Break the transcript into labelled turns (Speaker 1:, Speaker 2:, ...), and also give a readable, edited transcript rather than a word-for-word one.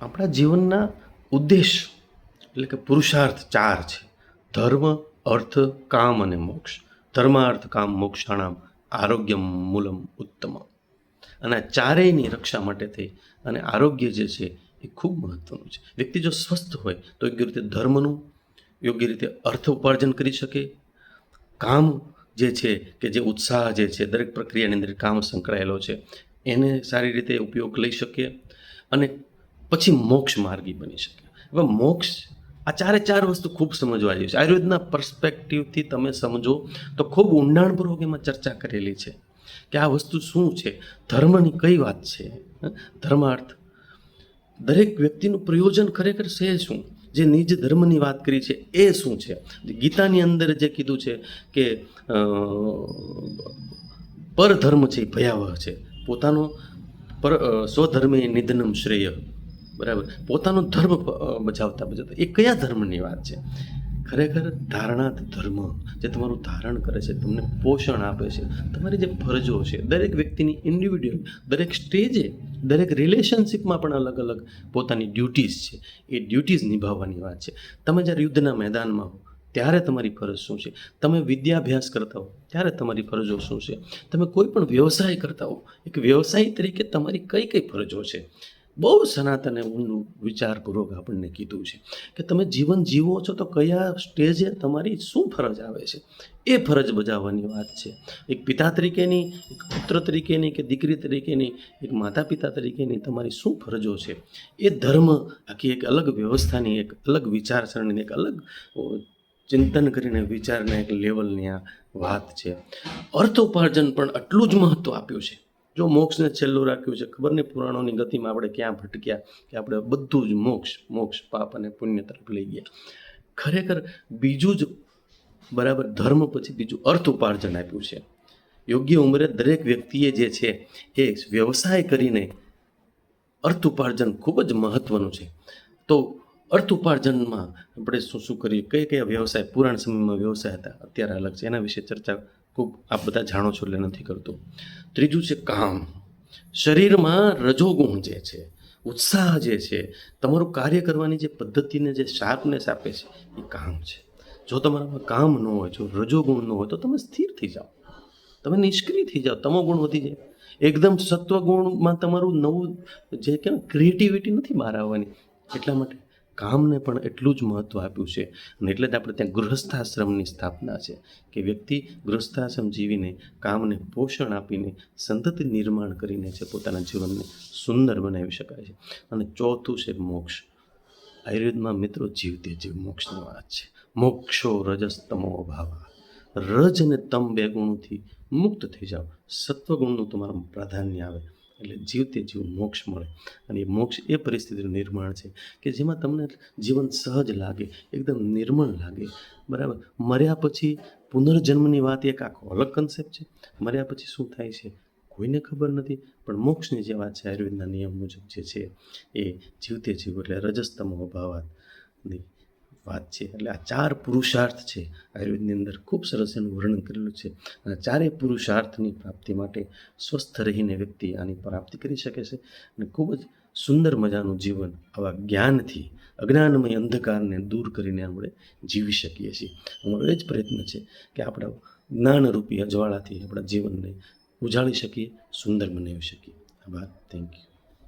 Speaker 1: આપણા જીવનના ઉદ્દેશ એટલે કે પુરુષાર્થ ચાર છે: ધર્મ, અર્થ, કામ અને મોક્ષ. ધર્માર્થ કામ મોક્ષાણામ આરોગ્ય મૂલમ ઉત્તમ. અને આ ચારેયની રક્ષા માટે થઈ અને આરોગ્ય જે છે એ ખૂબ મહત્વનું છે. વ્યક્તિ જો સ્વસ્થ હોય તો યોગ્ય રીતે ધર્મનું યોગ્ય રીતે અર્થ ઉપાર્જન કરી શકે. કામ જે છે કે જે ઉત્સાહ જે છે દરેક પ્રક્રિયાની અંદર કામ સંકળાયેલો છે એને સારી રીતે ઉપયોગ લઈ શકીએ અને પછી મોક્ષ માર્ગી બની શકે. હવે મોક્ષ, આ ચારે ચાર વસ્તુ ખૂબ સમજવા જેવી છે. આયુર્વેદના પર્સપેક્ટિવથી તમે સમજો તો ખૂબ ઊંડાણપૂર્વક એમાં ચર્ચા કરેલી છે કે આ વસ્તુ શું છે, ધર્મની કઈ વાત છે, ધર્માર્થ. દરેક વ્યક્તિનું પ્રયોજન ખરેખર છે શું, જે નિજ ધર્મની વાત કરી છે એ શું છે. ગીતાની અંદર જે કીધું છે કે પરધર્મ છે એ ભયાવહ છે, પોતાનો સ્વધર્મે નિધનમ શ્રેય. બરાબર, પોતાનો ધર્મ બચાવતા બચાવતા એ કયા ધર્મની વાત છે? ખરેખર ધારણાત ધર્મ, જે તમારું ધારણ કરે છે, તમને પોષણ આપે છે, તમારી જે ફરજો છે દરેક વ્યક્તિની ઇન્ડિવિડ્યુઅલ, દરેક સ્ટેજે, દરેક રિલેશનશિપમાં પણ અલગ અલગ પોતાની ડ્યુટીઝ છે, એ ડ્યુટીઝ નિભાવવાની વાત છે. તમે જ્યારે યુદ્ધના મેદાનમાં હો ત્યારે તમારી ફરજ શું છે, તમે વિદ્યાભ્યાસ કરતા હો ત્યારે તમારી ફરજો શું છે, તમે કોઈ પણ વ્યવસાય કરતા હો એક વ્યવસાયી તરીકે તમારી કઈ કઈ ફરજો છે. બહુ સનાતને ઊંડું વિચારપૂર્વક આપણને કીધું છે કે તમે જીવન જીવો છો તો કયા સ્ટેજે તમારી શું ફરજ આવે છે, એ ફરજ બજાવવાની વાત છે. એક પિતા તરીકેની, એક પુત્ર તરીકેની, કે દીકરી તરીકેની, એક માતા પિતા તરીકેની તમારી શું ફરજો છે, એ ધર્મ આખી એક અલગ વ્યવસ્થાની, એક અલગ વિચારસરણીની, એક અલગ ચિંતન કરીને વિચારના એક લેવલની આ વાત છે. અર્થોપાર્જન પણ આટલું જ મહત્ત્વ આપ્યું છે. જો મોક્ષને છેલ્લું રાખ્યું છે, ખબર નહીં પુરાણોની ગતિમાં આપણે ક્યાં ભટક્યા કે આપણે બધું જ મોક્ષ પાપ અને પુણ્ય તરફ લઈ ગયા. ખરેખર બીજું જ બરાબર ધર્મ પછી બીજું અર્થ ઉપાર્જન આપ્યું છે. યોગ્ય ઉંમરે દરેક વ્યક્તિએ જે છે એ વ્યવસાય કરીને અર્થ ઉપાર્જન ખૂબ જ મહત્ત્વનું છે. તો અર્થ ઉપાર્જનમાં આપણે શું શું કરીએ, કયા કયા વ્યવસાય પુરાણ સમયમાં વ્યવસાય હતા, અત્યારે અલગ છે, એના વિશે ચર્ચા ખૂબ આપ બધા જાણો છો એટલે નથી કરતો. ત્રીજું છે કામ. શરીરમાં રજોગુણ જે છે, ઉત્સાહ જે છે, તમારું કાર્ય કરવાની જે પદ્ધતિને જે શાર્પનેસ આપે છે એ કામ છે. જો તમારામાં કામ ન હોય, જો રજોગુણ ન હોય તો તમે સ્થિર થઈ જાઓ, તમે નિષ્ક્રિય થઈ જાઓ, તમો ગુણ વધી જાય. એકદમ સત્વગુણમાં તમારું નવું જે કહેવાય ક્રિએટિવિટી નથી બહાર આવવાની. એટલા માટે કામને પણ એટલું જ મહત્ત્વ આપ્યું છે. અને એટલે જ આપણે ત્યાં ગૃહસ્થાશ્રમની સ્થાપના છે કે વ્યક્તિ ગૃહસ્થાશ્રમ જીવીને કામને પોષણ આપીને સંતતિ નિર્માણ કરીને છે પોતાના જીવનને સુંદર બનાવી શકાય છે. અને ચોથું છે મોક્ષ. આયુર્વેદમાં મિત્રો જીવતે જીવ મોક્ષની વાત છે. મોક્ષો રજસ્તમો ભાવ. રજ અને તમ બે ગુણોથી મુક્ત થઈ જાઓ, સત્વગુણનું તમારું પ્રાધાન્ય આવે એટલે જીવતે જીવ મોક્ષ મળે. અને એ મોક્ષ એ પરિસ્થિતિનું નિર્માણ છે કે જેમાં તમને જીવન સહજ લાગે, એકદમ નિર્મળ લાગે. બરાબર, મર્યા પછી પુનર્જન્મની વાત એક આખો અલગ કન્સેપ્ટ છે. મર્યા પછી શું થાય છે કોઈને ખબર નથી, પણ મોક્ષની જે વાત છે આયુર્વેદના નિયમ મુજબ જે છે એ જીવતે જીવ એટલે રજસ્તમો અભાવાની વાત છે. એટલે આ ચાર પુરુષાર્થ છે આયુર્વેદની અંદર, ખૂબ સરસ એનું વર્ણન કરેલું છે. અને ચારેય પુરુષાર્થની પ્રાપ્તિ માટે સ્વસ્થ રહીને વ્યક્તિ આની પ્રાપ્તિ કરી શકે છે અને ખૂબ જ સુંદર મજાનું જીવન આવા જ્ઞાનથી અજ્ઞાનમય અંધકારને દૂર કરીને આપણે જીવી શકીએ છીએ. અમારો એ જ પ્રયત્ન છે કે આપણા જ્ઞાનરૂપી અજવાળાથી આપણા જીવનને ઉજાળી શકીએ, સુંદર બનાવી શકીએ. આભાર. Thank you.